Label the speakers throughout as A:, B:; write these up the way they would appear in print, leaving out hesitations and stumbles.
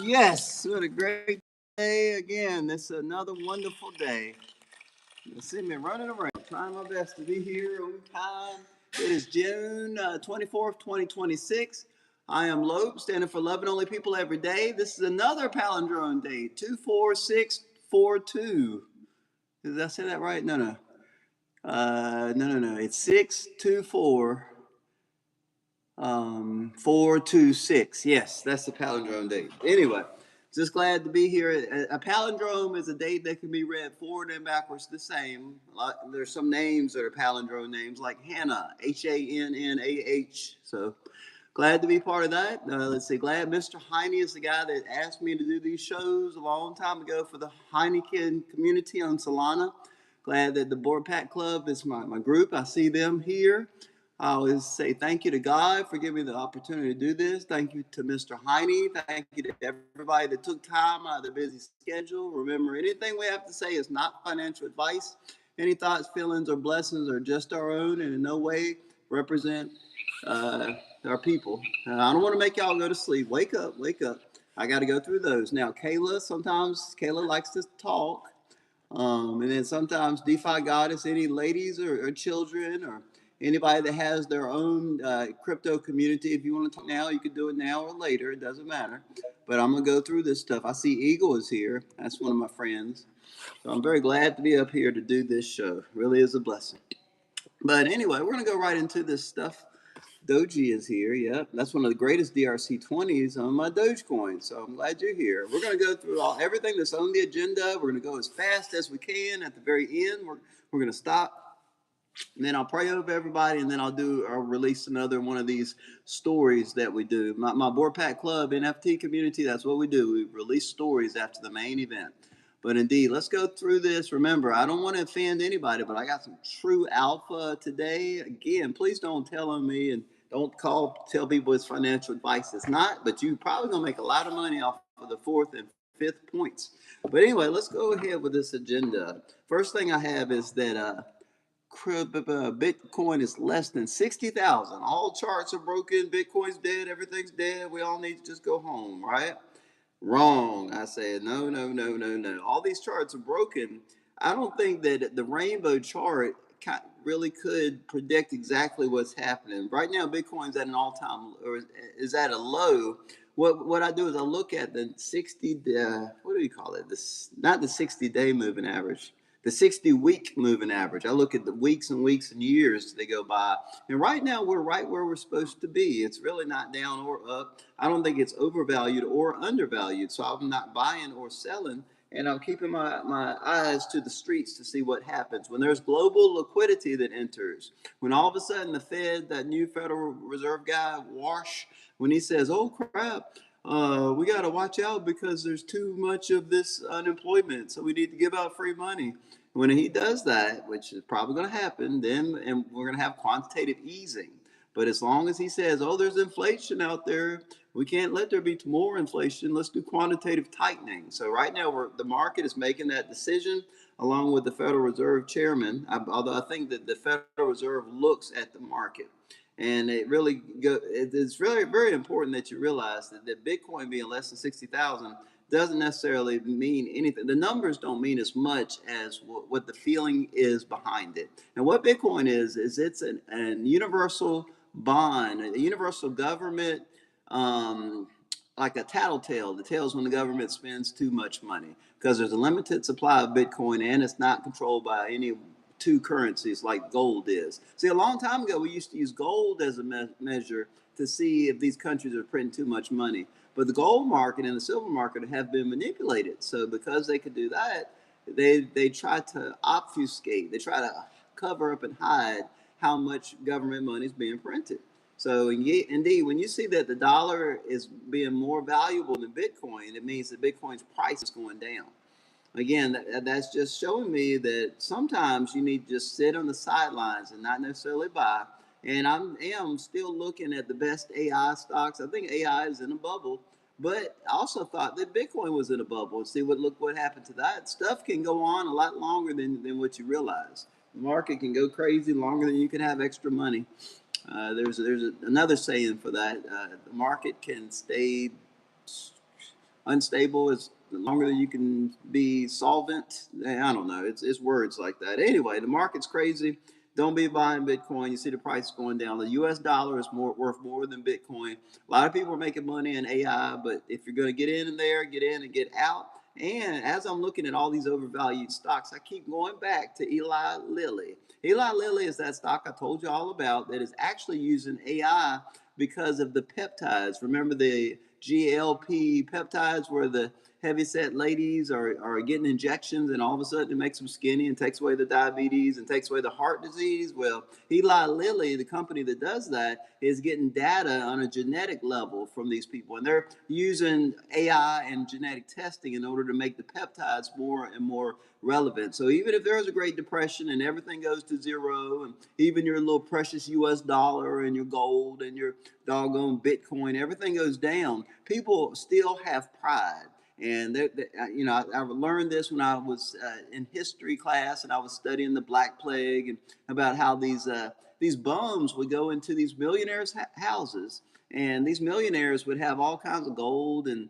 A: Yes, what a great day again. This is another wonderful day. You see me running around, trying my best to be here on time. It is June 24th, 2026. I am Lope, standing for Loving Only People Every Day. This is another palindrome day, 24642. Did I say that right? No. No. It's 624 426. Yes, that's the palindrome date. Anyway, just glad to be here. A palindrome is a date that can be read forward and backwards the same. There's some names that are palindrome names, like Hannah, Hannah. So glad to be part of that. Let's see, glad Mr. Heine is the guy that asked me to do these shows a long time ago for the Heineken community on Solana. Glad that the Board Pack Club is my group. I see them here. I always say thank you to God for giving me the opportunity to do this. Thank you to Mr. Heine. Thank you to everybody that took time out of their busy schedule. Remember, anything we have to say is not financial advice. Any thoughts, feelings, or blessings are just our own and in no way represent uh, our people. I don't want to make y'all go to sleep. Wake up, wake up. I got to go through those. Now, sometimes Kayla likes to talk. And then sometimes DeFi Goddess, any ladies or children or anybody that has their own crypto community, if you want to talk now, you can do it now or later. It doesn't matter. But I'm going to go through this stuff. I see Eagle is here. That's one of my friends. So I'm very glad to be up here to do this show. It really is a blessing. But anyway, we're going to go right into this stuff. Doji is here. Yep, that's one of the greatest DRC20s on my Dogecoin. So I'm glad you're here. We're going to go through everything that's on the agenda. We're going to go as fast as we can. At the very end, we're going to stop, and then I'll pray over everybody, and then I'll release another one of these stories that we do. My Board Pack Club NFT community. That's what we do. We release stories after the main event. But indeed, let's go through this. Remember, I don't want to offend anybody, but I got some true alpha today. Again, please don't tell on me and don't tell people it's financial advice. It's not, but you're probably going to make a lot of money off of the fourth and fifth points. But anyway, let's go ahead with this agenda. First thing I have is that Bitcoin is less than 60,000. All charts are broken. Bitcoin's dead. Everything's dead. We all need to just go home, right? Wrong. I said, no. All these charts are broken. I don't think that the rainbow chart really could predict exactly what's happening. Right now, Bitcoin's at an all-time, or is at a low. What I do is I look at the 60, what do you call it? Not the 60-day moving average, the 60-week moving average. I look at the weeks and weeks and years they go by. And right now, we're right where we're supposed to be. It's really not down or up. I don't think it's overvalued or undervalued. So I'm not buying or selling. And I'm keeping my eyes to the streets to see what happens. When there's global liquidity that enters, when all of a sudden the Fed, that new Federal Reserve guy, Wash, when he says, oh crap, we got to watch out because there's too much of this unemployment, so we need to give out free money. When he does that, which is probably going to happen, then and we're going to have quantitative easing. But as long as he says, oh, there's inflation out there, we can't let there be more inflation. Let's do quantitative tightening. So right now, the market is making that decision along with the Federal Reserve chairman, although I think that the Federal Reserve looks at the market. And it's really very important that you realize that Bitcoin being less than 60,000 doesn't necessarily mean anything. The numbers don't mean as much as what the feeling is behind it. And what Bitcoin is it's an universal bond, a universal government, like a tattletale. The tale is when the government spends too much money because there's a limited supply of Bitcoin and it's not controlled by any two currencies like gold is. See, a long time ago, we used to use gold as a measure to see if these countries are printing too much money. But the gold market and the silver market have been manipulated. So because they could do that, they try to obfuscate. They try to cover up and hide how much government money is being printed. So indeed, when you see that the dollar is being more valuable than Bitcoin, it means that Bitcoin's price is going down. Again, that's just showing me that sometimes you need to just sit on the sidelines and not necessarily buy. And I am still looking at the best AI stocks. I think AI is in a bubble, but I also thought that Bitcoin was in a bubble. And see look what happened to that. Stuff can go on a lot longer than what you realize. The market can go crazy longer than you can have extra money. There's another saying for that. The market can stay unstable as longer than you can be solvent. I don't know. It's words like that. Anyway, the market's crazy. Don't be buying Bitcoin. You see the price going down. The U.S. dollar is worth more than Bitcoin. A lot of people are making money in AI, but if you're going to get in there, get in and get out. And as I'm looking at all these overvalued stocks, I keep going back to Eli Lilly. Eli Lilly is that stock I told you all about that is actually using AI because of the peptides. Remember the GLP peptides where the heavyset ladies are getting injections and all of a sudden it makes them skinny and takes away the diabetes and takes away the heart disease? Well, Eli Lilly, the company that does that, is getting data on a genetic level from these people. And they're using AI and genetic testing in order to make the peptides more and more relevant. So even if there's a Great Depression and everything goes to zero, and even your little precious US dollar and your gold and your doggone Bitcoin, everything goes down, people still have pride. And I learned this when I was in history class and I was studying the Black Plague and about how these bums would go into these millionaires' houses, and these millionaires would have all kinds of gold and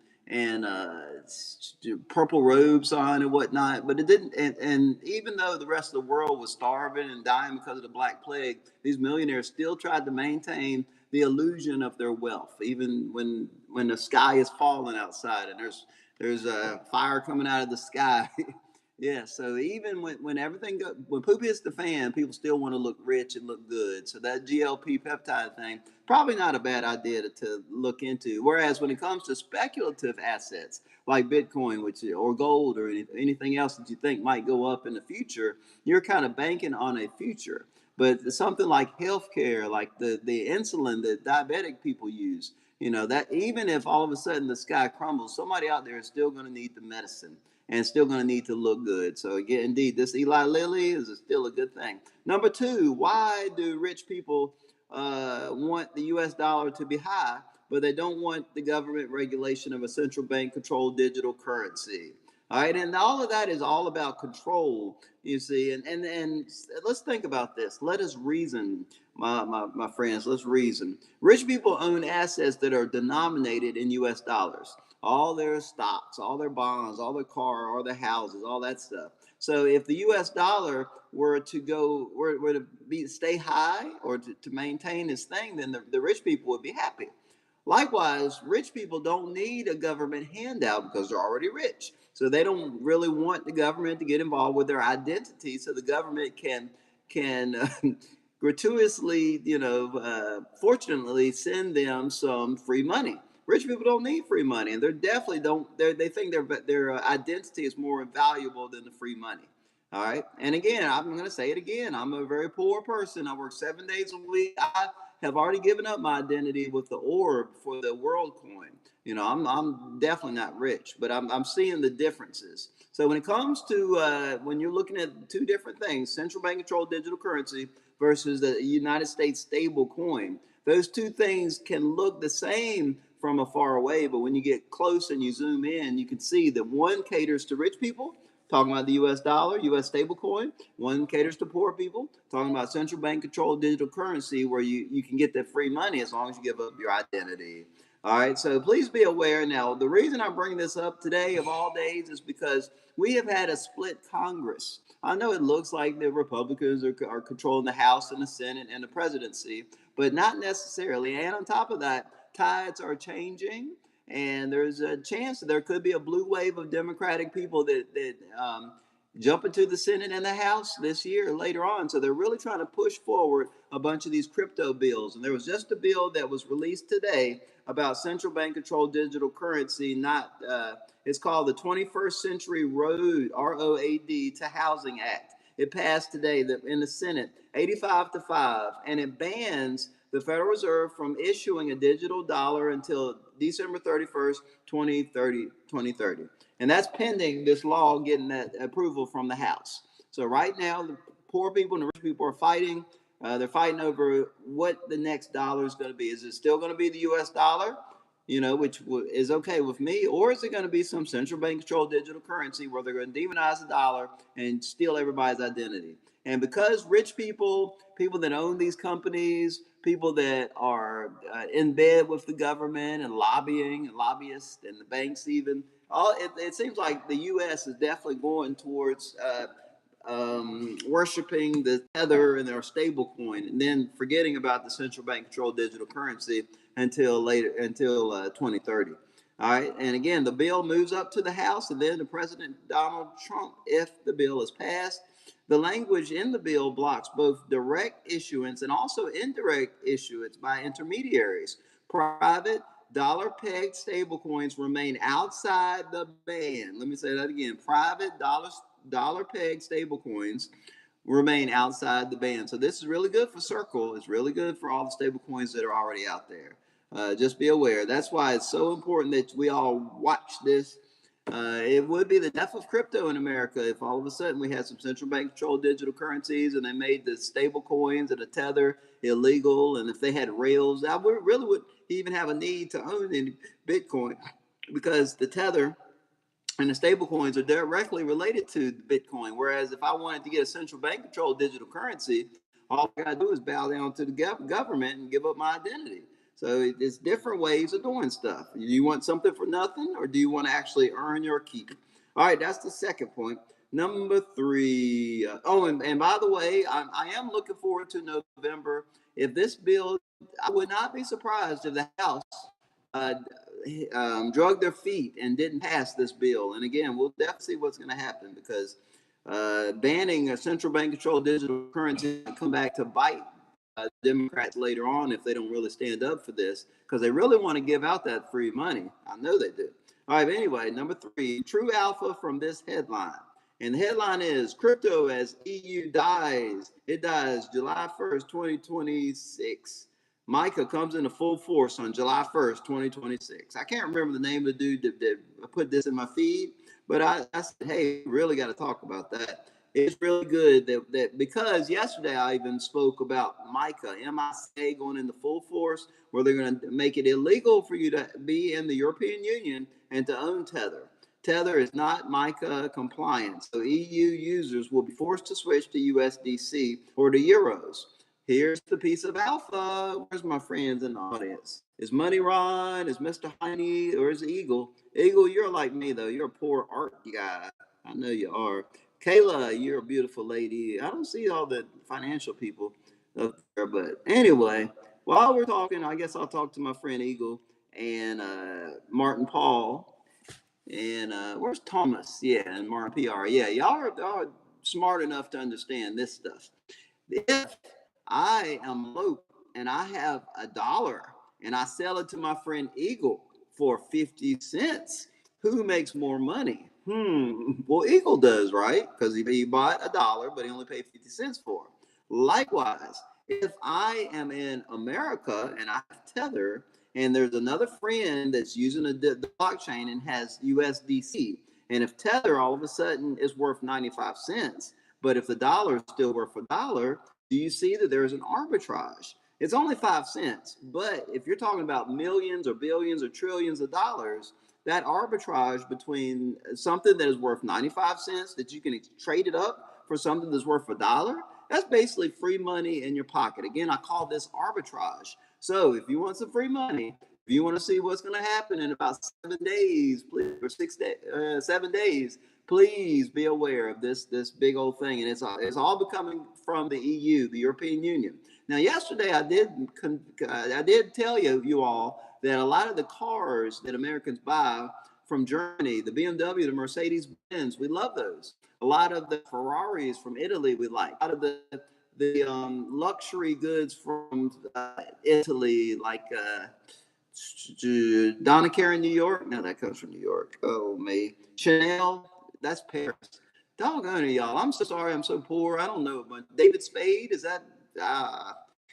A: purple robes on and whatnot. But it didn't. And even though the rest of the world was starving and dying because of the Black Plague, these millionaires still tried to maintain the illusion of their wealth, even when the sky is falling outside and there's a fire coming out of the sky. Yeah, so even when when poop hits the fan, people still want to look rich and look good. So that GLP peptide thing, probably not a bad idea to look into. Whereas when it comes to speculative assets like Bitcoin, or gold or anything else that you think might go up in the future, you're kind of banking on a future. But something like healthcare, like the insulin that diabetic people use, that even if all of a sudden the sky crumbles, somebody out there is still going to need the medicine and still going to need to look good. So again, indeed, this Eli Lilly is still a good thing. Number two, why do rich people want the U.S. dollar to be high, but they don't want the government regulation of a central bank controlled digital currency? All right, and all of that is all about control, you see. And let's think about this. Let us reason, my friends. Let's reason. Rich people own assets that are denominated in U.S. dollars. All their stocks, all their bonds, all their car, all their houses, all that stuff. So if the U.S. dollar were to stay high or to maintain this thing, then the rich people would be happy. Likewise, rich people don't need a government handout because they're already rich. So they don't really want the government to get involved with their identity, so the government can gratuitously, fortunately, send them some free money. Rich people don't need free money, and they're definitely don't. They think their identity is more valuable than the free money. All right. And again, I'm going to say it again. I'm a very poor person. I work 7 days a week. I have already given up my identity with the orb for the world coin. I'm definitely not rich, but I'm seeing the differences. So when it comes to when you're looking at two different things, central bank controlled digital currency versus the United States stable coin, those two things can look the same from afar away, but when you get close and you zoom in, you can see that one caters to rich people, talking about the US dollar, US stablecoin. One caters to poor people, talking about central bank controlled digital currency where you can get that free money as long as you give up your identity. All right, so please be aware. Now, the reason I'm bringing this up today of all days is because we have had a split Congress. I know it looks like the Republicans are controlling the House and the Senate and the presidency, but not necessarily. And on top of that, tides are changing, and there's a chance that there could be a blue wave of Democratic people that jumping to the Senate and the House this year later on. So they're really trying to push forward a bunch of these crypto bills. And there was just a bill that was released today about central bank controlled digital currency. It's called the 21st Century Road ROAD to Housing Act. It passed today in the Senate, 85-5, and it bans the Federal Reserve from issuing a digital dollar until December 31st, 2030. And that's pending this law getting that approval from the House. So right now, the poor people and the rich people are fighting. They're fighting over what the next dollar is going to be. Is it still going to be the U.S. dollar, which is okay with me, or is it going to be some central bank controlled digital currency where they're going to demonize the dollar and steal everybody's identity? And because rich people, people that own these companies, people that are in bed with the government and lobbying and lobbyists and the banks even, it seems like the U.S. is definitely going towards worshiping the Tether and their stable coin, and then forgetting about the central bank controlled digital currency until 2030. All right, and again, the bill moves up to the House, and then to President Donald Trump if the bill is passed. The language in the bill blocks both direct issuance and also indirect issuance by intermediaries. Private dollar pegged stablecoins remain outside the ban. Let me say that again. Private dollar pegged stablecoins remain outside the ban. So this is really good for Circle. It's really good for all the stablecoins that are already out there. Just be aware. That's why it's so important that we all watch this. It would be the death of crypto in America if all of a sudden we had some central bank controlled digital currencies and they made the stable coins and the Tether illegal. And if they had rails, I really would even have a need to own any Bitcoin, because the Tether and the stable coins are directly related to Bitcoin. Whereas if I wanted to get a central bank controlled digital currency, all I got to do is bow down to the government and give up my identity. So it's different ways of doing stuff. Do you want something for nothing, or do you want to actually earn your keep? All right, that's the second point. Number three. And by the way, I am looking forward to November. If this bill, I would not be surprised if the House uh, drug their feet and didn't pass this bill. And again, we'll definitely see what's going to happen, because banning a central bank controlled digital currency might come back to bite Democrats later on if they don't really stand up for this, because they really want to give out that free money. I know they do. All right, but anyway, number three, true alpha from this headline. And the headline is Crypto as EU dies. It dies July 1st, 2026. MICA comes into full force on July 1st, 2026. I can't remember the name of the dude that put this in my feed, but I said, hey, really got to talk about that. It's really good that because yesterday I even spoke about MICA, MICA going into full force, where they're going to make it illegal for you to be in the European Union and to own Tether. Tether is not MICA compliant, so EU users will be forced to switch to USDC or to euros. Here's the piece of alpha. Where's my friends in the audience? Is Money Ron? Is Mr. Heine? Or is Eagle? Eagle, you're like me, though. You're a poor art guy. I know you are. Kayla, you're a beautiful lady. I don't see all the financial people up there. But anyway, while we're talking, I guess I'll talk to my friend Eagle and Martin Paul. And where's Thomas? Yeah, and Martin PR. Yeah, y'all are smart enough to understand this stuff. If I am low and I have $1 and I sell it to my friend Eagle for 50 cents, who makes more money? Well, Eagle does, right? Because he bought $1, but he only paid 50 cents for it. Likewise, if I am in America and I have Tether and there's another friend that's using the blockchain and has USDC, and if Tether all of a sudden is worth 95 cents, but if the dollar is still worth $1, do you see that there's an arbitrage? It's only 5 cents, but if you're talking about millions or billions or trillions of dollars, that arbitrage between something that is worth 95 cents that you can trade it up for something that's worth $1, that's basically free money in your pocket. Again, I call this arbitrage. So if you want some free money, if you want to see what's going to happen in about 7 days, please, or 7 days, please be aware of this big old thing, and it's all becoming from the EU, the European Union. Now, yesterday I did tell you all that a lot of the cars that Americans buy from Germany, the BMW, the Mercedes Benz, we love those. A lot of the Ferraris from Italy, we like. A lot of the luxury goods from Italy, like Donna Karan, New York. No, that comes from New York. Oh, me. Chanel, that's Paris. Doggone it, y'all. I'm so sorry. I'm so poor. I don't know. But David Spade, is that? Uh,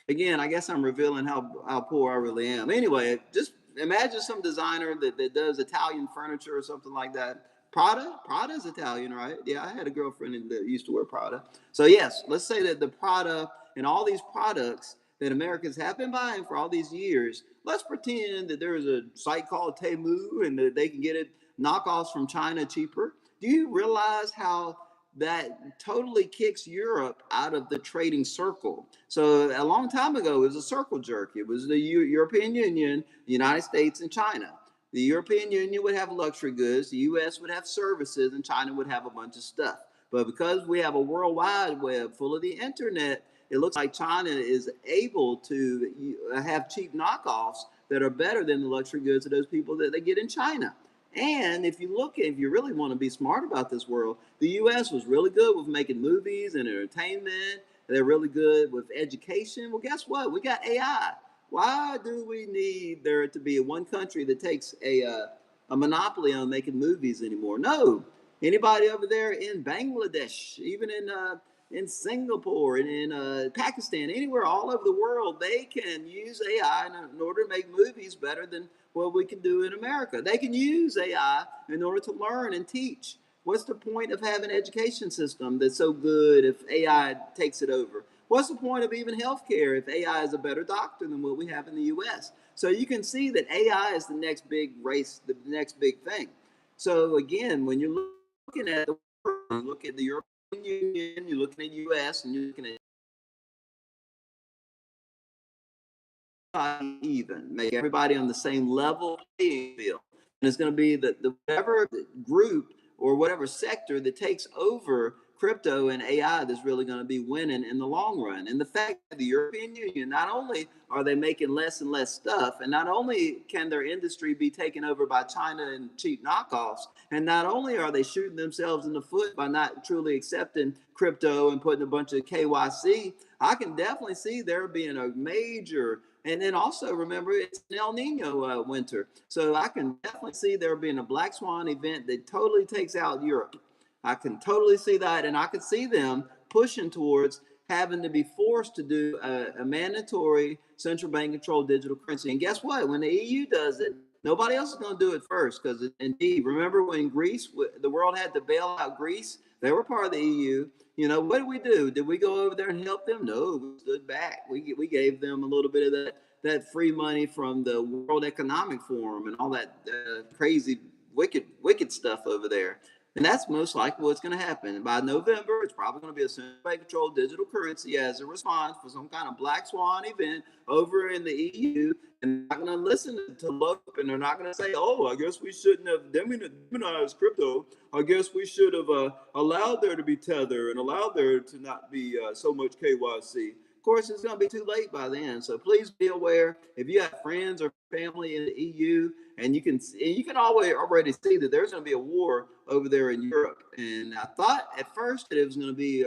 A: Again, I guess I'm revealing how poor I really am. Anyway, just imagine some designer that does Italian furniture or something like that. Prada's Italian, right? Yeah, I had a girlfriend that used to wear Prada. So yes, let's say that the Prada and all these products that Americans have been buying for all these years, let's pretend that there is a site called Temu and that they can get it knockoffs from China cheaper. Do you realize how that totally kicks Europe out of the trading circle? So a long time ago, it was a circle jerk. It was the European Union, the United States, and China. The European Union would have luxury goods, the U.S. would have services, and China would have a bunch of stuff. But because we have a world wide web full of the internet, it looks like China is able to have cheap knockoffs that are better than the luxury goods of those people that they get in China. And if you really want to be smart about this world, the U.S. was really good with making movies and entertainment. They're really good with education. Well, guess what? We got AI. Why do we need there to be one country that takes a monopoly on making movies anymore? No. Anybody over there in Bangladesh, even in Singapore and in Pakistan, anywhere all over the world, they can use AI in order to make movies better than what we can do in America. They can use AI in order to learn and teach. What's the point of having an education system that's so good if AI takes it over? What's the point of even healthcare if AI is a better doctor than what we have in the US? So you can see that AI is the next big race, the next big thing. So again, when you're looking at the world, you look at the European Union, you're looking at the US, and you're looking at even, make everybody on the same level playing field. And it's going to be the whatever group or whatever sector that takes over crypto and AI that's really going to be winning in the long run. And the fact that the European Union, not only are they making less and less stuff, and not only can their industry be taken over by China and cheap knockoffs, and not only are they shooting themselves in the foot by not truly accepting crypto and putting a bunch of KYC, I can definitely see there being a major, and then also remember it's an El Nino winter. So I can definitely see there being a black swan event that totally takes out Europe. I can totally see that. And I can see them pushing towards having to be forced to do a mandatory central bank controlled digital currency. And guess what? When the EU does it, nobody else is going to do it first. Because indeed, remember when Greece, the world had to bail out Greece? They were part of the EU. You know, what did we do? Did we go over there and help them? No, we stood back. We gave them a little bit of that free money from the World Economic Forum and all that crazy, wicked stuff over there. And that's most likely what's going to happen. And by November, it's probably going to be a central bank controlled digital currency as a response for some kind of black swan event over in the EU. And they're not going to listen to Lope, and they're not going to say, oh, I guess we shouldn't have demonized crypto. I guess we should have allowed there to be tether and allowed there to not be so much KYC. Of course, it's going to be too late by then. So please be aware. If you have friends or family in the EU, and you can already see that there's going to be a war over there in Europe. And I thought at first that it was going to be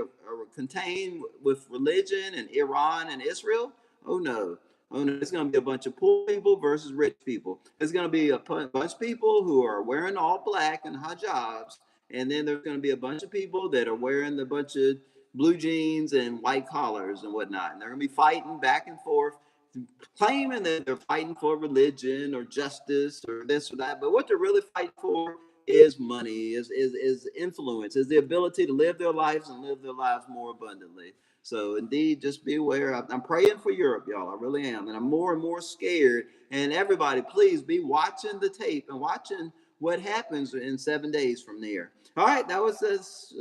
A: contained with religion and Iran and Israel. Oh no. Oh no, it's going to be a bunch of poor people versus rich people. It's going to be a bunch of people who are wearing all black and hijabs, and then there's going to be a bunch of people that are wearing the bunch of blue jeans and white collars and whatnot. And they're going to be fighting back and forth, claiming that they're fighting for religion or justice or this or that. But what they're really fighting for is money, is influence, is the ability to live their lives and live their lives more abundantly. So indeed, just be aware. I'm praying for Europe, y'all. I really am. And I'm more and more scared. And everybody, please be watching the tape and watching what happens in 7 days from there. All right, that was this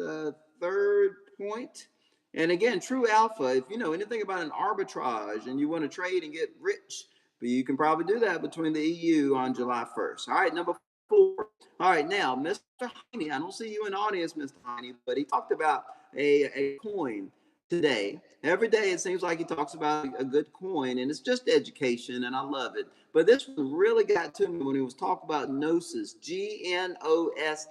A: third point. And again, true alpha, if you know anything about an arbitrage and you want to trade and get rich, but you can probably do that between the EU on July 1st. All right, number 4. All right, now, Mr. Heine, I don't see you in the audience, Mr. Heine, but he talked about a coin. today. Every day it seems like he talks about a good coin, and it's just education, and I love it. But this one really got to me when he was talking about Gnosis, Gnosis.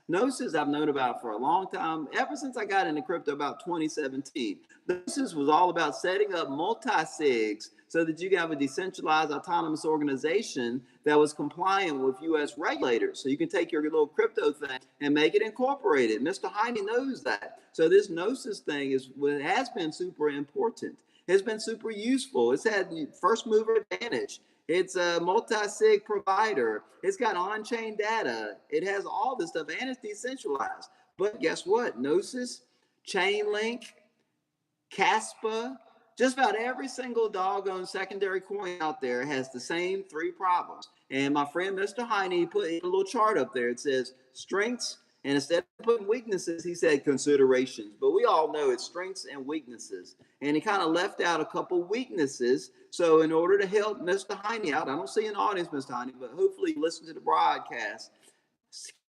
A: Gnosis I've known about for a long time, ever since I got into crypto about 2017. Gnosis was all about setting up multi-sigs so that you can have a decentralized autonomous organization that was compliant with U.S. regulators. So you can take your little crypto thing and make it incorporated. Mr. Heine knows that. So this Gnosis thing has been super important. It's been super useful. It's had first mover advantage. It's a multi-sig provider. It's got on-chain data. It has all this stuff, and it's decentralized. But guess what? Gnosis, Chainlink, Caspa, just about every single doggone secondary coin out there has the same three problems. And my friend Mr. Heine put a little chart up there. It says strengths, and instead of putting weaknesses, he said considerations. But we all know it's strengths and weaknesses. And he kind of left out a couple weaknesses. So in order to help Mr. Heine out, I don't see an audience, Mr. Heine, but hopefully you listen to the broadcast.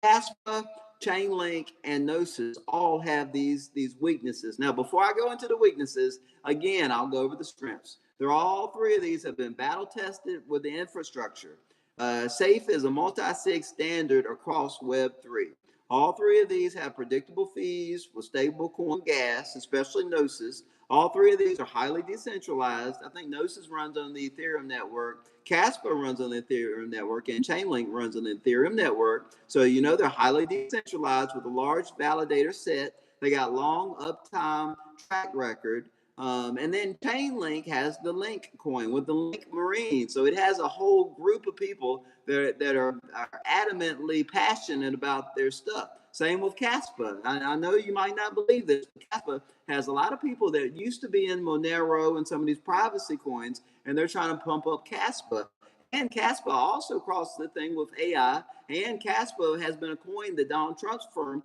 A: Caspa, Chainlink, and Gnosis all have these weaknesses. Now, before I go into the weaknesses, again, I'll go over the strengths. They're all three of these have been battle tested with the infrastructure. SAFE is a multi-sig standard across Web3. All three of these have predictable fees with stablecoin gas, especially Gnosis. All three of these are highly decentralized. I think Gnosis runs on the Ethereum network, Casper runs on the Ethereum network, and Chainlink runs on the Ethereum network. So you know they're highly decentralized with a large validator set. They got long uptime track record. And then Chainlink has the Link coin with the Link Marine. So it has a whole group of people that are adamantly passionate about their stuff. Same with Caspa. I know you might not believe this, but Caspa has a lot of people that used to be in Monero and some of these privacy coins, and they're trying to pump up Caspa. And Caspa also crossed the thing with AI, and Caspa has been a coin that Donald Trump's firm,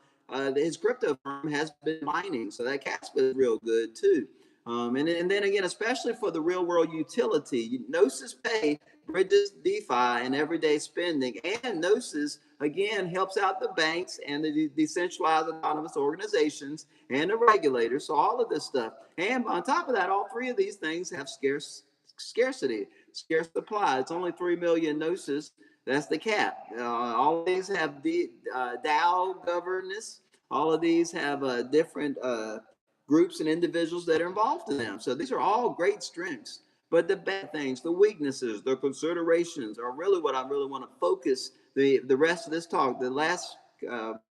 A: his crypto firm, has been mining. So that Caspa is real good too. And then again, especially for the real world utility, Gnosis Pay bridges DeFi and everyday spending, and Gnosis again helps out the banks and the decentralized autonomous organizations and the regulators. So all of this stuff, and on top of that, all three of these things have scarce supply. It's only 3 million Gnosis. That's the cap. All of these have DAO governance. All of these have different groups and individuals that are involved in them. So these are all great strengths. But the bad things, the weaknesses, the considerations are really what I really want to focus the rest of this talk, the last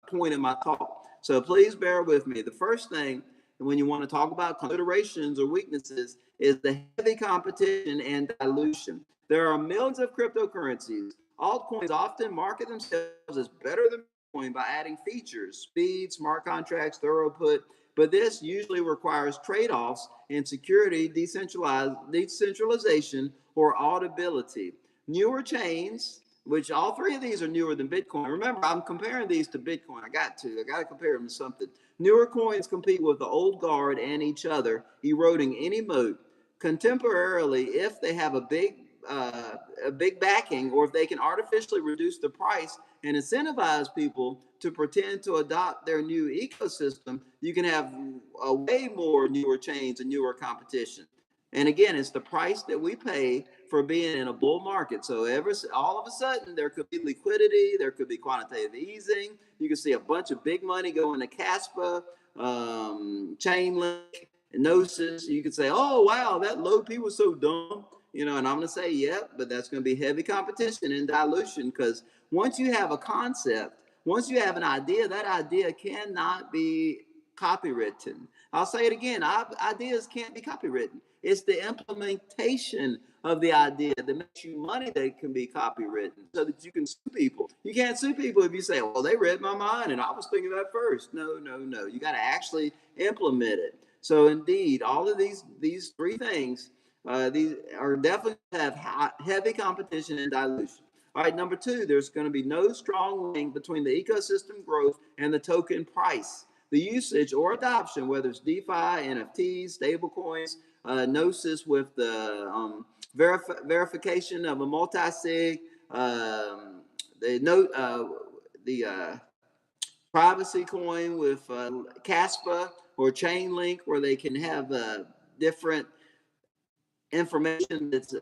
A: point in my talk. So please bear with me. The first thing when you want to talk about considerations or weaknesses is the heavy competition and dilution. There are millions of cryptocurrencies. Altcoins often market themselves as better than Bitcoin by adding features, speed, smart contracts, throughput, but this usually requires trade-offs in security, decentralization, or auditability. Newer chains, which all three of these are newer than Bitcoin. Remember, I'm comparing these to Bitcoin. I got to compare them to something. Newer coins compete with the old guard and each other, eroding any moat. Contemporarily, if they have a big backing, or if they can artificially reduce the price and incentivize people to pretend to adopt their new ecosystem, you can have a way more newer chains and newer competition. And again, it's the price that we pay for being in a bull market. So all of a sudden, there could be liquidity, there could be quantitative easing. You can see a bunch of big money going to Caspa, Chainlink, Gnosis. You could say, oh, wow, that low P was so dumb. And I'm going to say, yeah, but that's going to be heavy competition and dilution, because once you have a concept, once you have an idea, that idea cannot be copywritten. I'll say it again. Ideas can't be copywritten. It's the implementation of the idea that makes you money that can be copywritten so that you can sue people. You can't sue people if you say, well, they read my mind and I was thinking that first. No. You got to actually implement it. So indeed, all of these three things, these are definitely have heavy competition and dilution. All right, number two, there's going to be no strong link between the ecosystem growth and the token price. The usage or adoption, whether it's DeFi, NFTs, stablecoins, Gnosis with the verification of a multi-sig, the privacy coin with Caspa, or Chainlink, where they can have different information that's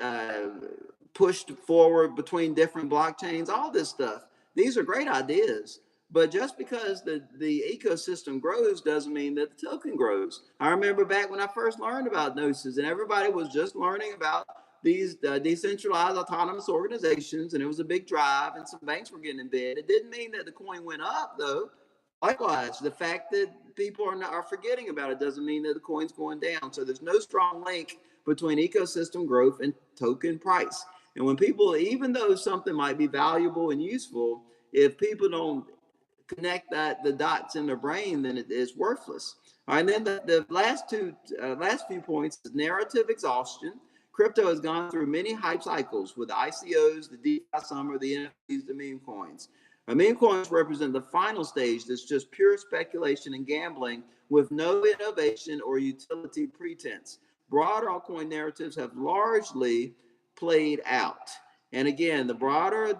A: pushed forward between different blockchains, all this stuff. These are great ideas. But just because the ecosystem grows doesn't mean that the token grows. I remember back when I first learned about Gnosis, and everybody was just learning about these decentralized autonomous organizations, and it was a big drive, and some banks were getting in bed. It didn't mean that the coin went up, though. Likewise, the fact that people are forgetting about it doesn't mean that the coin's going down. So there's no strong link between ecosystem growth and token price. And when people, even though something might be valuable and useful, if people don't connect the dots in their brain, then it is worthless. All right, and then the last few points is narrative exhaustion. Crypto has gone through many hype cycles with the ICOs, the DeFi summer, the NFTs, the meme coins. Meme coins represent the final stage that's just pure speculation and gambling with no innovation or utility pretense. Broader altcoin narratives have largely played out. And again, the broader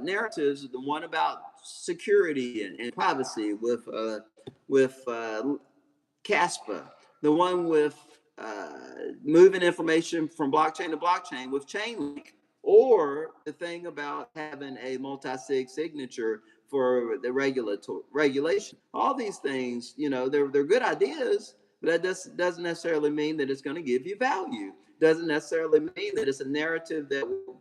A: narratives, the one about security and privacy with Caspa, the one with moving information from blockchain to blockchain with Chainlink, or the thing about having a multi-sig signature for the regulation. All these things, they're good ideas, but that doesn't necessarily mean that it's going to give you value. Doesn't necessarily mean that it's a narrative that will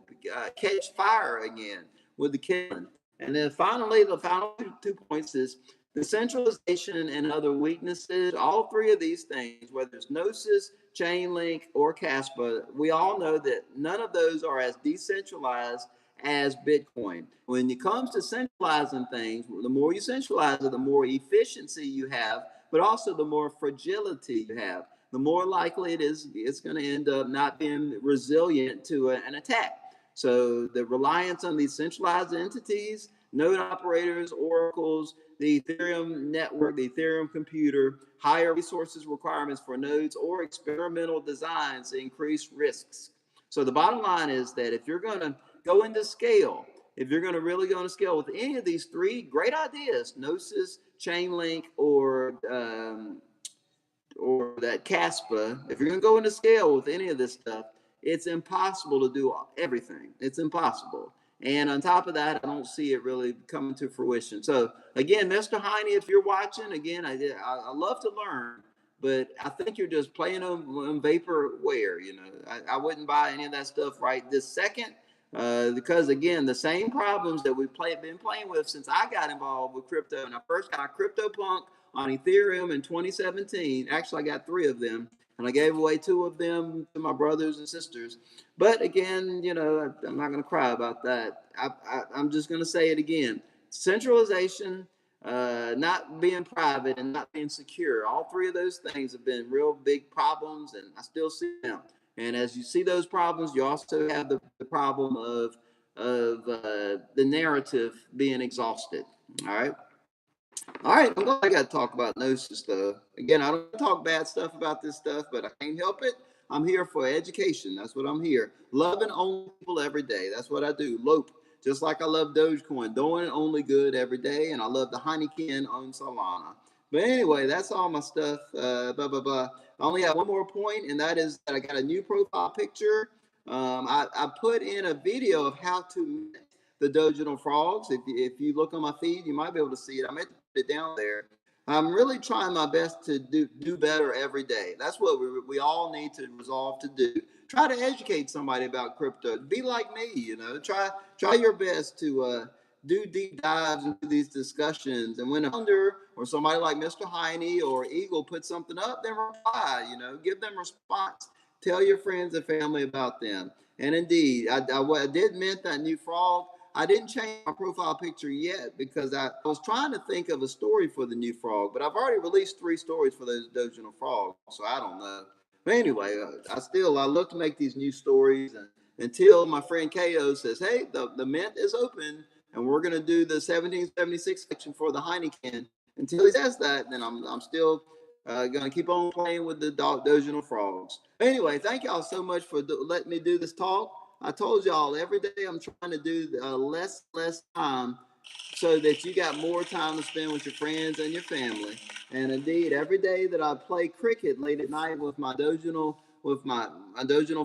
A: catch fire again with the killing. And then finally, the final 2 points is the centralization and other weaknesses. All three of these things, whether it's Gnosis, Chainlink, or Caspa, we all know that none of those are as decentralized as Bitcoin. When it comes to centralizing things, the more you centralize it, the more efficiency you have, but also the more fragility you have. The more likely it is it's going to end up not being resilient to an attack. So the reliance on these centralized entities, node operators, oracles, the Ethereum network, the Ethereum computer, higher resources requirements for nodes, or experimental designs increase risks. So the bottom line is that if you're going to go into scale, if you're going to really go into scale with any of these three great ideas, Gnosis, Chainlink, or that Caspa, if you're going to go into scale with any of this stuff, it's impossible to do everything. It's impossible. And on top of that, I don't see it really coming to fruition. So again, Mr. Heine, if you're watching, again, I love to learn, but I think you're just playing on vaporware. I wouldn't buy any of that stuff right this second, because again, the same problems that we've been playing with since I got involved with crypto, and I first got CryptoPunk on Ethereum in 2017. Actually, I got 3 of them, and I gave away 2 of them to my brothers and sisters. But again, I'm not going to cry about that. I'm just going to say it again. Centralization, not being private, and not being secure. All 3 of those things have been real big problems, and I still see them. And as you see those problems, you also have the problem of the narrative being exhausted. All right. All right, I'm glad I got to talk about Gnosis, though. Again, I don't talk bad stuff about this stuff, but I can't help it. I'm here for education. That's what I'm here. Loving only people every day. That's what I do. Lope. Just like I love Dogecoin. Doing only good every day. And I love the Heineken on Solana. But anyway, that's all my stuff. I only have one more point, and that is that I got a new profile picture. I put in a video of how to mint the Dogecoin frogs. If you look on my feed, you might be able to see it. I meant to put it down there. I'm really trying my best to do better every day. That's what we all need to resolve to do. Try to educate somebody about crypto. Be like me, Try your best to do deep dives into these discussions. And when a founder or somebody like Mr. Heine or Eagle put something up, then reply. Give them response. Tell your friends and family about them. And indeed, I did mint that new frog. I didn't change my profile picture yet because I was trying to think of a story for the new frog, but I've already released 3 stories for those Dogecoin frogs, so I don't know. But anyway, I look to make these new stories, and until my friend KO says, hey, the mint is open, and we're going to do the 1776 section for the Heineken. Until he says that, then I'm still going to keep on playing with the Dogecoin frogs. Anyway, thank y'all so much for letting me do this talk. I told y'all every day I'm trying to do less time so that you got more time to spend with your friends and your family. And indeed, every day that I play cricket late at night with my dojonal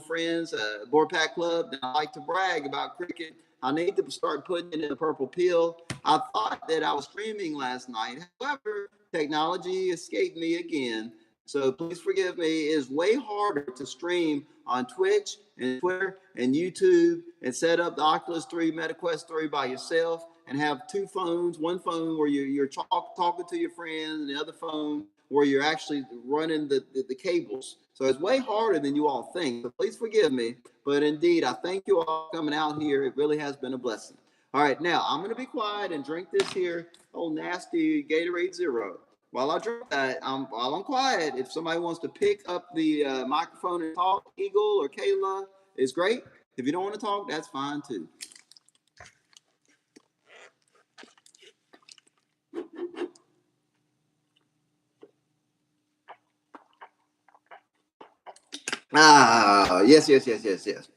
A: friends, Board Pack Club, and I like to brag about cricket. I need to start putting it in the purple pill. I thought that I was streaming last night. However, technology escaped me again. So please forgive me. It's way harder to stream on Twitch and Twitter and YouTube and set up the Oculus 3, MetaQuest 3 by yourself and have two phones, one phone where you're talking to your friends and the other phone where you're actually running the cables. So it's way harder than you all think. So please forgive me. But indeed, I thank you all for coming out here. It really has been a blessing. All right, now I'm going to be quiet and drink this here old nasty Gatorade Zero. While I drink that, while I'm quiet, if somebody wants to pick up the microphone and talk, Eagle or Kayla, it's great. If you don't want to talk, that's fine too. Ah, yes, yes, yes, yes, yes.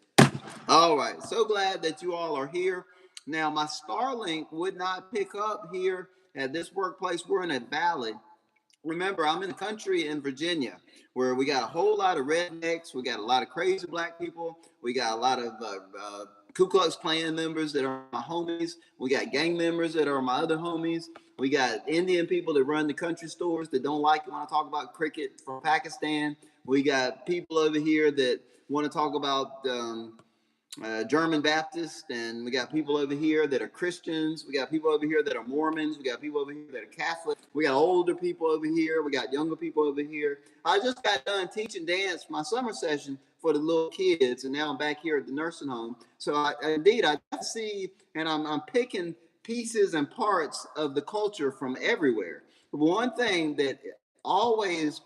A: All right. So glad that you all are here. Now, my Starlink would not pick up here at this workplace. We're in a valley. Remember, I'm in the country in Virginia where we got a whole lot of rednecks. We got a lot of crazy black people. We got a lot of Ku Klux Klan members that are my homies. We got gang members that are my other homies. We got Indian people that run the country stores that don't like it when I talk about cricket from Pakistan. We got people over here that want to talk about German Baptist, and we got people over here that are Christians. We got people over here that are Mormons. We got people over here that are Catholic. We got older people over here. We got younger people over here. I just got done teaching dance for my summer session for the little kids, and now I'm back here at the nursing home. So indeed, I see, and I'm picking pieces and parts of the culture from everywhere. One thing that always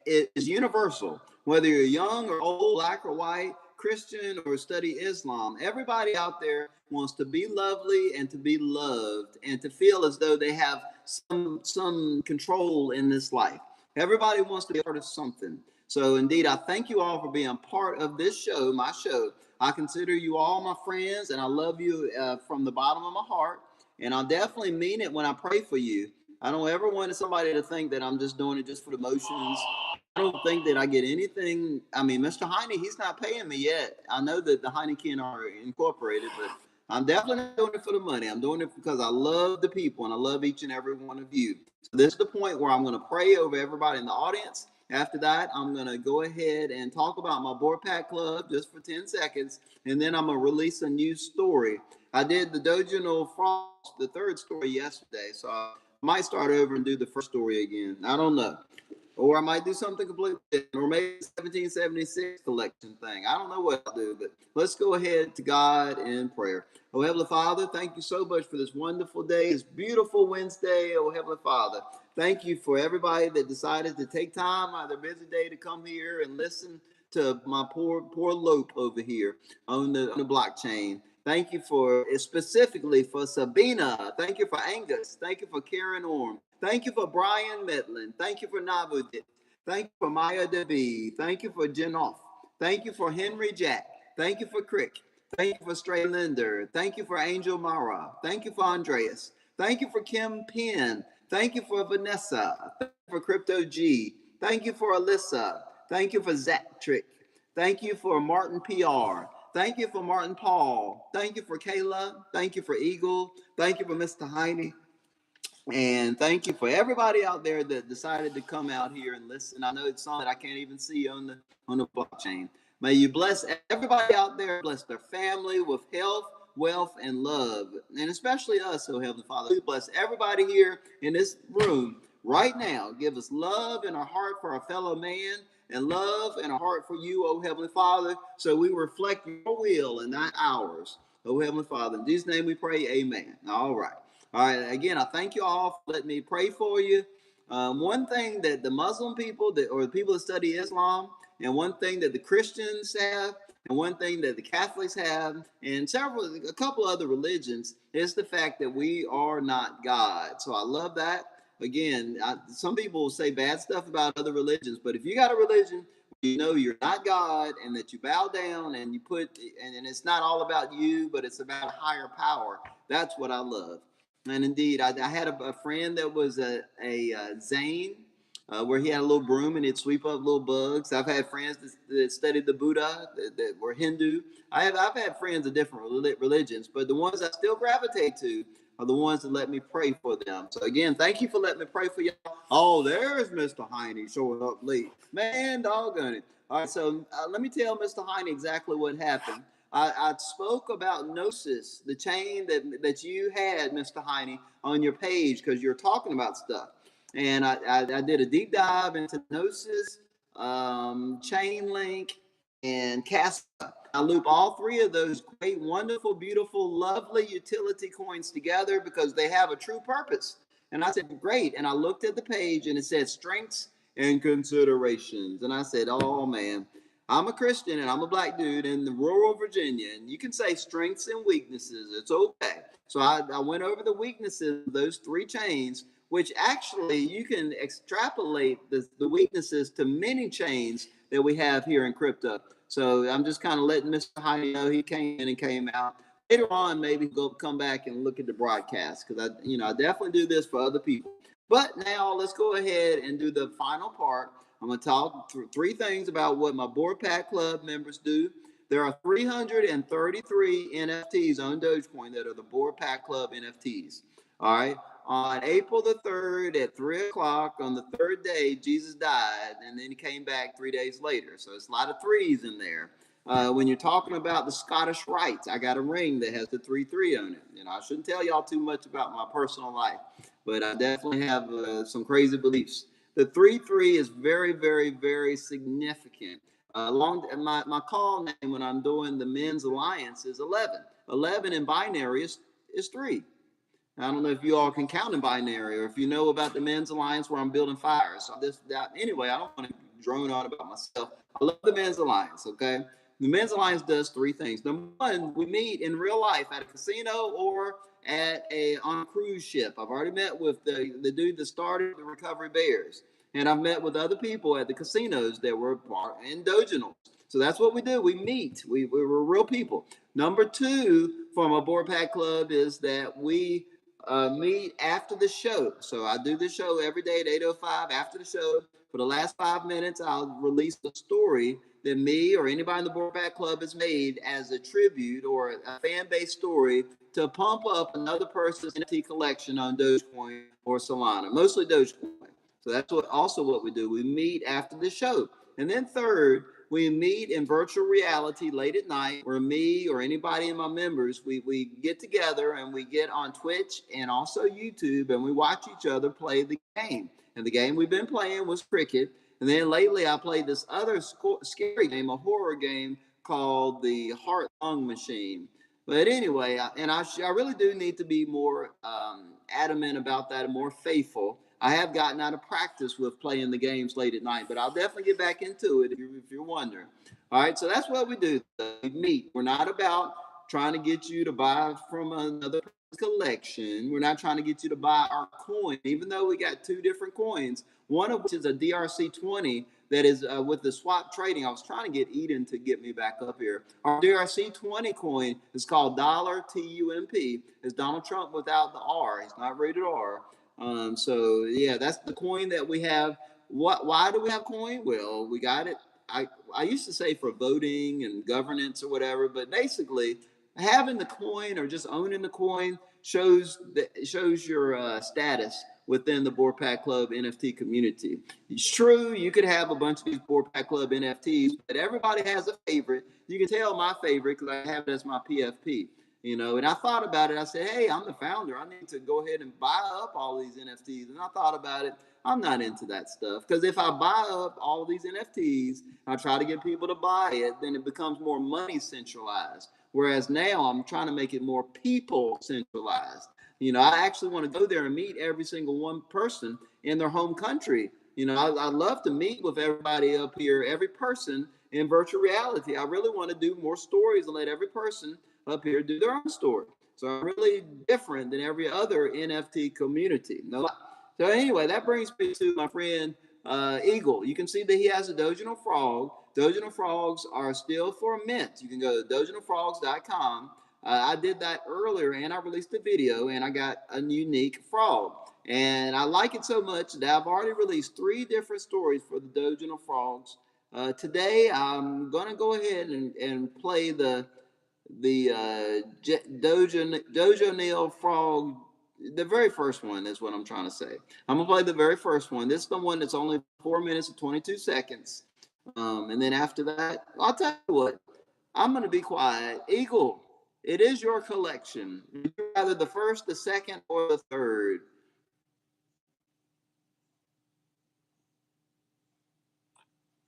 A: is universal, whether you're young or old, black or white, Christian or study Islam. Everybody out there wants to be lovely and to be loved and to feel as though they have some control in this life. Everybody wants to be part of something. So indeed, I thank you all for being part of this show, my show. I consider you all my friends, and I love you from the bottom of my heart. And I definitely mean it when I pray for you. I don't ever want somebody to think that I'm just doing it just for the motions. I don't think that I get anything. I mean, Mr. Heine, he's not paying me yet. I know that the Heineken are incorporated, but I'm definitely not doing it for the money. I'm doing it because I love the people and I love each and every one of you. So this is the point where I'm going to pray over everybody in the audience. After that, I'm going to go ahead and talk about my Board Pack Club just for 10 seconds, and then I'm going to release a new story. I did the Dojo Frost, the third story yesterday, so I might start over and do the first story again. I don't know. Or I might do something completely different, or maybe 1776 collection thing. I don't know what I'll do, but let's go ahead to God in prayer. Oh, Heavenly Father, thank you so much for this wonderful day, this beautiful Wednesday. Oh, Heavenly Father, thank you for everybody that decided to take time out of their busy day to come here and listen to my poor Lope over here on the blockchain. Thank you for specifically for Sabina. Thank you for Angus. Thank you for Karen Orm. Thank you for Brian Medlin. Thank you for Navudit. Thank you for Maya Devi. Thank you for Jenoff. Thank you for Henry Jack. Thank you for Crick. Thank you for Stray Linder. Thank you for Angel Mara. Thank you for Andreas. Thank you for Kim Penn. Thank you for Vanessa. Thank you for Crypto G. Thank you for Alyssa. Thank you for Zach Trick. Thank you for Martin PR. Thank you for Martin Paul. Thank you for Kayla. Thank you for Eagle. Thank you for Mr. Heine. And thank you for everybody out there that decided to come out here and listen. I know it's something that I can't even see on the blockchain. May you bless everybody out there, bless their family with health, wealth, and love. And especially us, oh Heavenly Father. Please bless everybody here in this room right now. Give us love in our heart for our fellow man and love in our heart for you, oh Heavenly Father, so we reflect your will and not ours. Oh Heavenly Father, in Jesus' name we pray, amen. All right. All right. Again, I thank you all for letting me pray for you. One thing that the Muslim people or the people that study Islam, and one thing that the Christians have, and one thing that the Catholics have, and a couple other religions, is the fact that we are not God. So I love that. Again, some people will say bad stuff about other religions, but if you got a religion, you know you're not God, and that you bow down and and it's not all about you, but it's about a higher power. That's what I love. And indeed, I had a friend that was Zane, where he had a little broom and he'd sweep up little bugs. I've had friends that studied the Buddha that were Hindu. I've had friends of different religions, but the ones I still gravitate to are the ones that let me pray for them. So again, thank you for letting me pray for y'all. Oh, there's Mr. Heine showing up late. Man, doggone it. All right, so let me tell Mr. Heine exactly what happened. I spoke about Gnosis, the chain that you had, Mr. Heine, on your page because you're talking about stuff. And I did a deep dive into Gnosis, Chainlink, and Casper. I loop all three of those great, wonderful, beautiful, lovely utility coins together because they have a true purpose. And I said, great. And I looked at the page and it said strengths and considerations. And I said, oh man, I'm a Christian and I'm a black dude in the rural Virginia, and you can say strengths and weaknesses. It's okay. So I went over the weaknesses of those three chains, which actually you can extrapolate the weaknesses to many chains that we have here in crypto. So I'm just kind of letting Mr. Heine know he came in and came out. Later on, maybe go come back and look at the broadcast because I definitely do this for other people. But now let's go ahead and do the final part. I'm going to talk through three things about what my Board Pack Club members do. There are 333 NFTs on Dogecoin that are the Board Pack Club NFTs. All right. On April the 3rd at 3 o'clock on the third day, Jesus died, and then he came back 3 days later. So it's a lot of threes in there. When you're talking about the Scottish Rites, I got a ring that has the 3-3 on it. I shouldn't tell y'all too much about my personal life, but I definitely have some crazy beliefs. The 3-3 is very, very, very significant. My call name when I'm doing the Men's Alliance is 11. 11 in binary is 3. I don't know if you all can count in binary or if you know about the Men's Alliance where I'm building fires. So anyway, I don't want to drone on about myself. I love the Men's Alliance, okay? The Men's Alliance does three things. Number one, we meet in real life at a casino or on a cruise ship. I've already met with the dude that started the Recovery Bears. And I've met with other people at the casinos that were in Doginals. So that's what we do. We meet. We're real people. Number two from a Board Pack Club is that we meet after the show. So I do the show every day at 8:05 after the show. For the last 5 minutes, I'll release a story that me or anybody in the Board Pack Club has made as a tribute or a fan-based story to pump up another person's NFT collection on Dogecoin or Solana, mostly Dogecoin. So that's what we do. We meet after the show. And then third, we meet in virtual reality late at night where me or anybody in my members, we get together and we get on Twitch and also YouTube and we watch each other play the game. And the game we've been playing was cricket. And then lately I played this other scary game, a horror game called the Heart Lung Machine. But anyway, I really do need to be more adamant about that and more faithful. I have gotten out of practice with playing the games late at night, but I'll definitely get back into it if you're wondering. All right, so that's what we do. We meet. We're not about trying to get you to buy from another collection. We're not trying to get you to buy our coin, even though we got two different coins, one of which is a DRC20 that is with the swap trading. I was trying to get Eden to get me back up here. Our DRC20 coin is called Dollar TUMP. It's Donald Trump without the R. He's not rated R. So yeah, that's the coin that we have. Why do we have coin? Well, we got it. I used to say for voting and governance or whatever, but basically having the coin or just owning the coin shows your status within the Board Pack Club NFT community. It's true, you could have a bunch of these Board Pack Club NFTs, but everybody has a favorite. You can tell my favorite because I have it as my PFP. And I thought about it. I said, hey, I'm the founder. I need to go ahead and buy up all these NFTs. And I thought about it. I'm not into that stuff because if I buy up all these NFTs, I try to get people to buy it, then it becomes more money centralized. Whereas now I'm trying to make it more people centralized. I actually want to go there and meet every single one person in their home country. I love to meet with everybody up here, every person in virtual reality. I really want to do more stories and let every person up here do their own story. So I'm really different than every other NFT community. No. So anyway, that brings me to my friend Eagle. You can see that he has a Doginal Frog. Doginal Frogs are still for mint. You can go to doginalfrogs.com. I did that earlier, and I released a video, and I got a unique frog. And I like it so much that I've already released 3 different stories for the Dojo No Frogs. Today, I'm gonna go ahead and play the Dojo Neil Frog. The very first one is what I'm trying to say. I'm gonna play the very first one. This is the one that's only 4 minutes and 22 seconds. And then after that, I'll tell you what. I'm gonna be quiet. Eagle, it is your collection. Either the first, the second, or the third.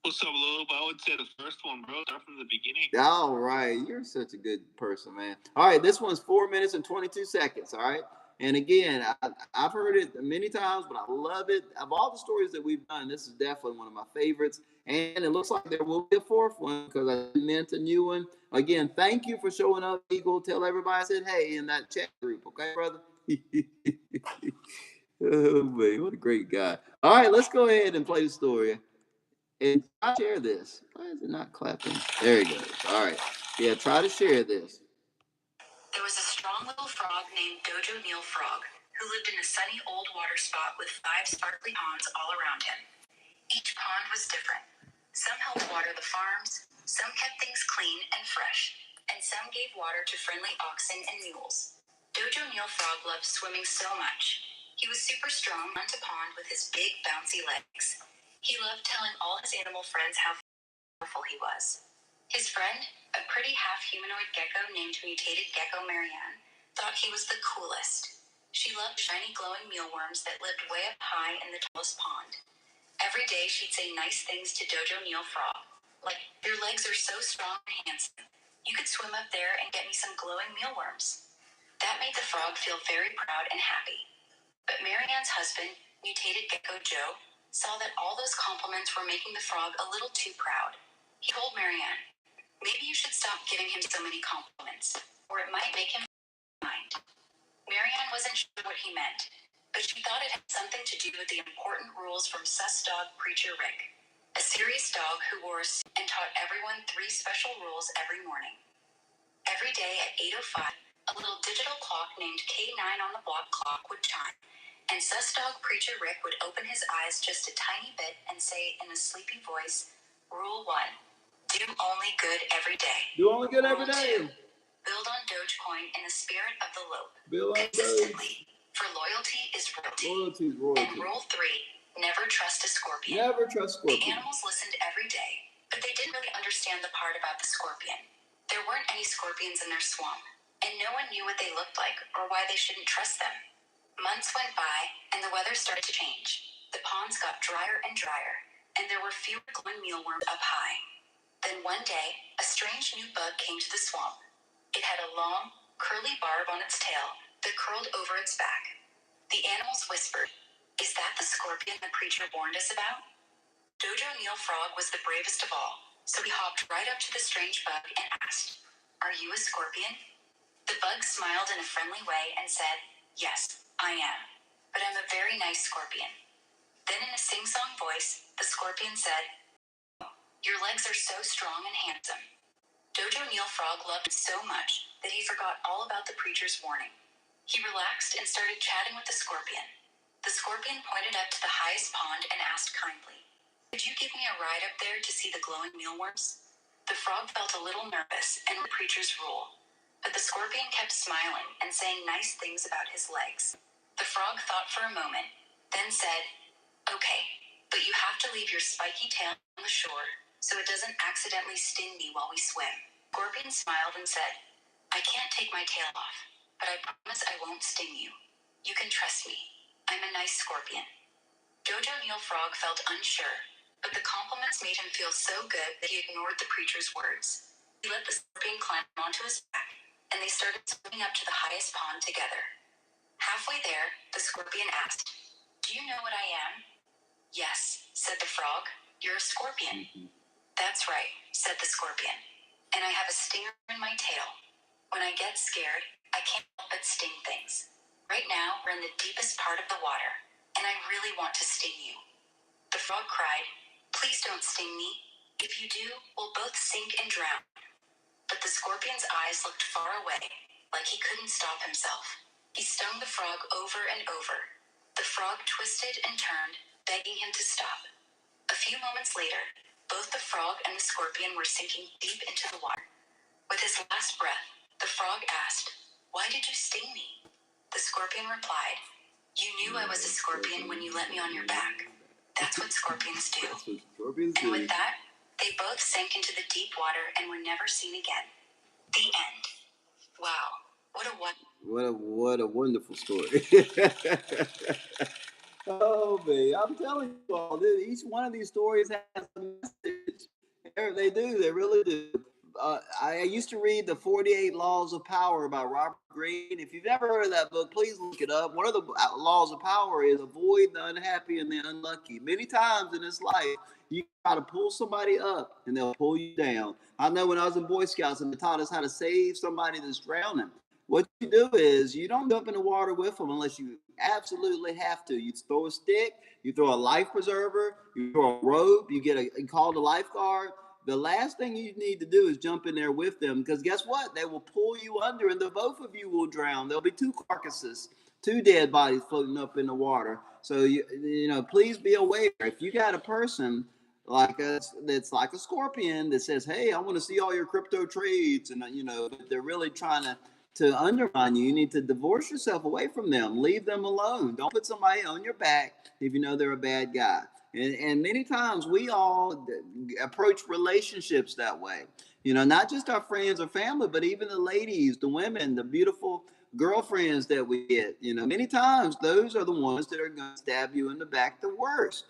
B: What's up, Loeb? I would say the first one, bro. Start from the beginning.
A: All right, you're such a good person, man. All right, this one's 4 minutes and 22 seconds. All right, and again, I've heard it many times, but I love it. Of all the stories that we've done, this is definitely one of my favorites. And it looks like there will be a fourth one because I meant a new one. Again, thank you for showing up, Eagle. Tell everybody I said hey in that chat group, okay, brother? Oh man, what a great guy. All right, let's go ahead and play the story. And try to share this. Why is it not clapping? There it goes. All right. Yeah, try to share this.
C: There was a strong little frog named Dojo Neil Frog who lived in a sunny old water spot with 5 sparkly ponds all around him. Each pond was different. Some helped water the farms, some kept things clean and fresh, and some gave water to friendly oxen and mules. Dojo Neil Frog loved swimming so much. He was super strong on to pond with his big bouncy legs. He loved telling all his animal friends how powerful he was. His friend, a pretty half-humanoid gecko named Mutated Gecko Marianne, thought he was the coolest. She loved shiny glowing mealworms that lived way up high in the tallest pond. Every day she'd say nice things to Dojo Neil Frog, like, "Your legs are so strong and handsome. You could swim up there and get me some glowing mealworms." That made the frog feel very proud and happy. But Marianne's husband, Mutated Gecko Joe, saw that all those compliments were making the frog a little too proud. He told Marianne, "Maybe you should stop giving him so many compliments, or it might make him mind." Marianne wasn't sure what he meant, but she thought it had something to do with the important rules from sus dog Preacher Rick, a serious dog who wore a suit and taught everyone 3 special rules every morning. Every day at 8:05, a little digital clock named K9 on the block clock would chime, and sus dog Preacher Rick would open his eyes just a tiny bit and say in a sleepy voice, "Rule 1. Do only good every day.
A: Do only good every
C: Rule
A: day.
C: 2. Build on Dogecoin in the spirit of the Lope.
A: Build on
C: Consistently. For loyalty is royalty.
A: Loyalty is royalty.
C: And rule 3. Never trust a scorpion."
A: Never trust
C: The
A: scorpion.
C: animals listened every day, but they didn't really understand the part about the scorpion. There weren't any scorpions in their swamp, and no one knew what they looked like or why they shouldn't trust them. Months went by, and the weather started to change. The ponds got drier and drier, and there were fewer glowing mealworms up high. Then one day, a strange new bug came to the swamp. It had a long, curly barb on its tail that curled over its back. The animals whispered, "Is that the scorpion the preacher warned us about?" Dojo Neil Frog was the bravest of all, so he hopped right up to the strange bug and asked, "Are you a scorpion?" The bug smiled in a friendly way and said, "Yes, I am. But I'm a very nice scorpion." Then in a sing-song voice, the scorpion said, "Your legs are so strong and handsome." Dojo Neil Frog loved it so much that he forgot all about the preacher's warning. He relaxed and started chatting with the scorpion. The scorpion pointed up to the highest pond and asked kindly, "Could you give me a ride up there to see the glowing mealworms?" The frog felt a little nervous and the preacher's rule, but the scorpion kept smiling and saying nice things about his legs. The frog thought for a moment, then said, "Okay, but you have to leave your spiky tail on the shore so it doesn't accidentally sting me while we swim." Scorpion smiled and said, "I can't take my tail off, but I promise I won't sting you. You can trust me. I'm a nice scorpion." Dojo Neil Frog felt unsure, but the compliments made him feel so good that he ignored the preacher's words. He let the scorpion climb onto his back, and they started swimming up to the highest pond together. Halfway there, the scorpion asked, "Do you know what I am?" "Yes," said the frog. "You're a scorpion." "That's right," said the scorpion. "And I have a stinger in my tail. When I get scared, I can't help but sting things. Right now, we're in the deepest part of the water, and I really want to sting you." The frog cried, "Please don't sting me. If you do, we'll both sink and drown." But the scorpion's eyes looked far away, like he couldn't stop himself. He stung the frog over and over. The frog twisted and turned, begging him to stop. A few moments later, both the frog and the scorpion were sinking deep into the water. With his last breath, the frog asked, "Why did you sting me?" The scorpion replied, "You knew I was a scorpion when you let me on your back. That's what scorpions do."
A: That's what scorpions
C: And
A: do.
C: with that, they both sank into the deep water and were never seen again. The end. Wow,
A: What a wonderful story. Oh man, I'm telling you all, each one of these stories has a message. They do, they really do. I used to read the 48 Laws of Power by Robert Greene. If you've never heard of that book, please look it up. One of the laws of power is avoid the unhappy and the unlucky. Many times in this life, you try to pull somebody up and they'll pull you down. I know when I was in Boy Scouts and they taught us how to save somebody that's drowning. What you do is you don't jump in the water with them unless you absolutely have to. You throw a stick, you throw a life preserver, you throw a rope, you call the lifeguard. The last thing you need to do is jump in there with them, because guess what? They will pull you under and the both of you will drown. There'll be two carcasses, two dead bodies floating up in the water. So please be aware. If you got a person that's like a scorpion that says, "Hey, I want to see all your crypto trades," and they're really trying to undermine you, you need to divorce yourself away from them. Leave them alone. Don't put somebody on your back if you know they're a bad guy. And many times we all approach relationships that way. Not just our friends or family, but even the ladies, the women, the beautiful girlfriends that we get. Many times those are the ones that are going to stab you in the back the worst.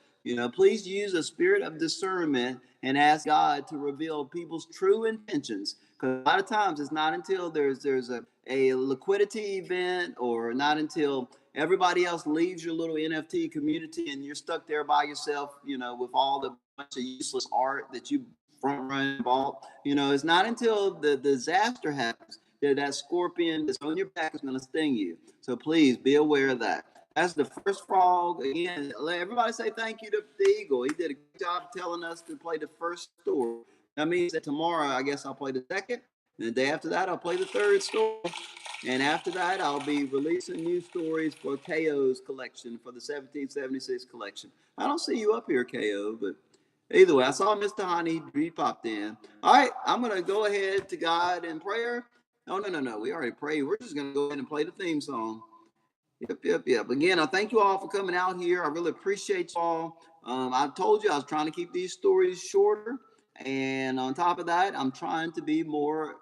A: Please use a spirit of discernment and ask God to reveal people's true intentions. Because a lot of times it's not until there's a liquidity event, or not until everybody else leaves your little NFT community and you're stuck there by yourself, with all the bunch of useless art that you front run bought. It's not until the disaster happens that scorpion that's on your back is going to sting you. So please be aware of that. That's the first frog. Again, let everybody say thank you to the eagle. He did a good job telling us to play the first story. That means that tomorrow, I guess I'll play the second. And the day after that, I'll play the third story. And after that, I'll be releasing new stories for KO's collection, for the 1776 collection. I don't see you up here, KO, but either way, I saw Mr. Honey. He popped in. All right, I'm going to go ahead to God in prayer. No. We already prayed. We're just going to go ahead and play the theme song. Yep. Again, I thank you all for coming out here. I really appreciate you all. I told you I was trying to keep these stories shorter. And on top of that, I'm trying to be more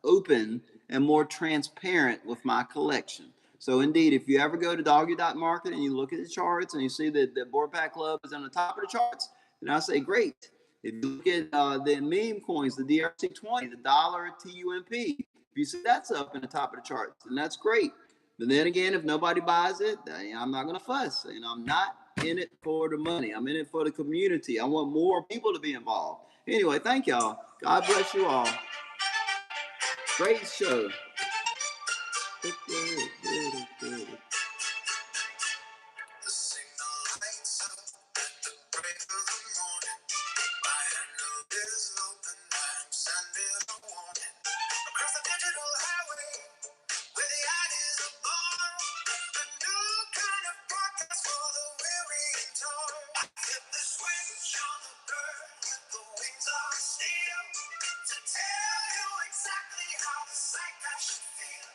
A: open and more transparent with my collection. So indeed, if you ever go to Doggy.market and you look at the charts and you see that the Board Pack Club is on the top of the charts, then I say, great. If you look at the meme coins, the DRC20, the dollar TUMP, if you see that's up in the top of the charts, then that's great. But then again, if nobody buys it, I'm not going to fuss. I'm not in it for the money. I'm in it for the community. I want more people to be involved. Anyway, thank y'all. God bless you all. Great show. The signal lights up at the break of the morning. My hand is open. I'm sending a warning across the digital highway where the ideas are born. A new kind of podcast for the weary and torn. Hit the switch on the bird with the wings of steel to tell you exactly how the psychic should feel.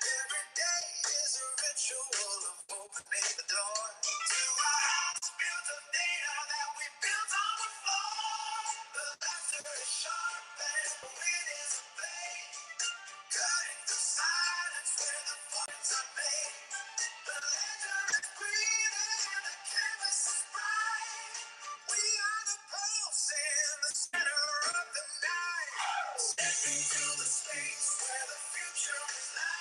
A: Every day is a ritual of opening the door to a house built of data that we built on the floor. The laughter is sharp and the wind is a blade, cutting the silence where the points are made. The ledger is breathing and the canvas is bright. We are the pulse in the center of the night, stepping through the space where the future is loud.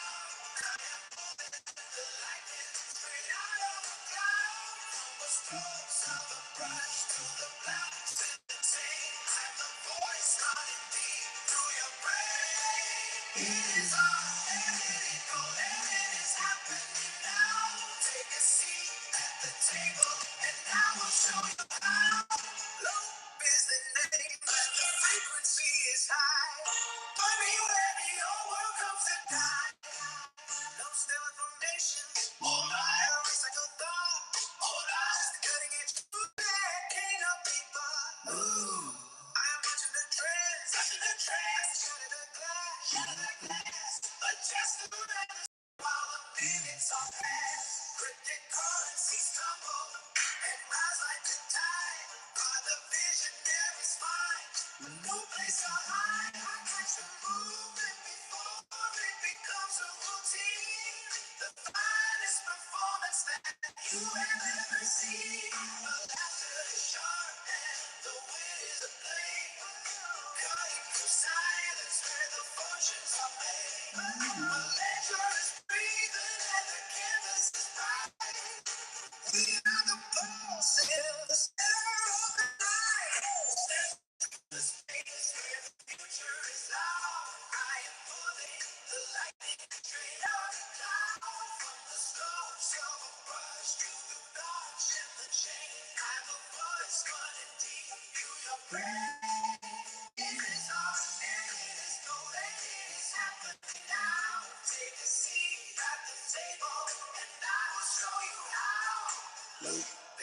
A: The lightning straight out of the cloud, from the strokes of the brush to the blast at the same time. The voice running deep through your brain. It is analytical and it is happening now. Take a seat at the table and I will show you how. Low is the name and the frequency is high. Find me where the old world comes to die.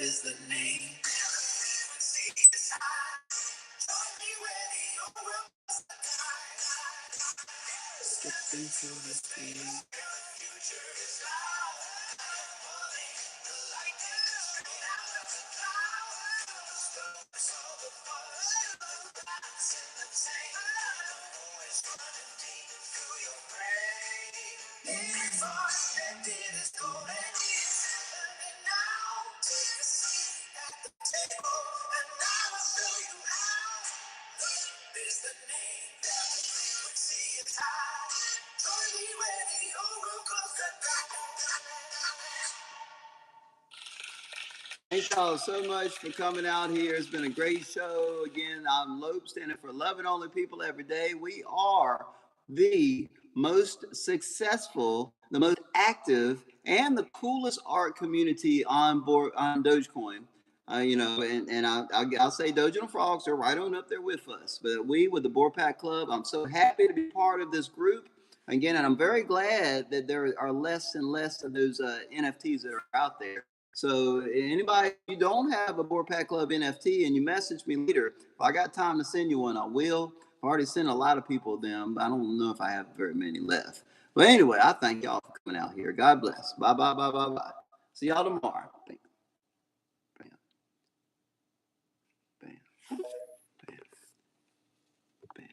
A: Is the name. Step into the thing. Thank y'all so much for coming out here. It's been a great show. Again, I'm Lope, standing for Loving Only People Every Day. We are the most successful, the most active, and the coolest art community on board on Dogecoin. I'll say Doge and Frogs are right on up there with us. But we, with the Board Pack Club, I'm so happy to be part of this group. Again, and I'm very glad that there are less and less of those NFTs that are out there. So anybody, if you don't have a Board Pack Club NFT and you message me later, if I got time to send you one, I will. I've already sent a lot of people them, but I don't know if I have very many left. But anyway, I thank y'all for coming out here. God bless. Bye, bye, bye, bye, bye. See y'all tomorrow. Bam. Bam. Bam.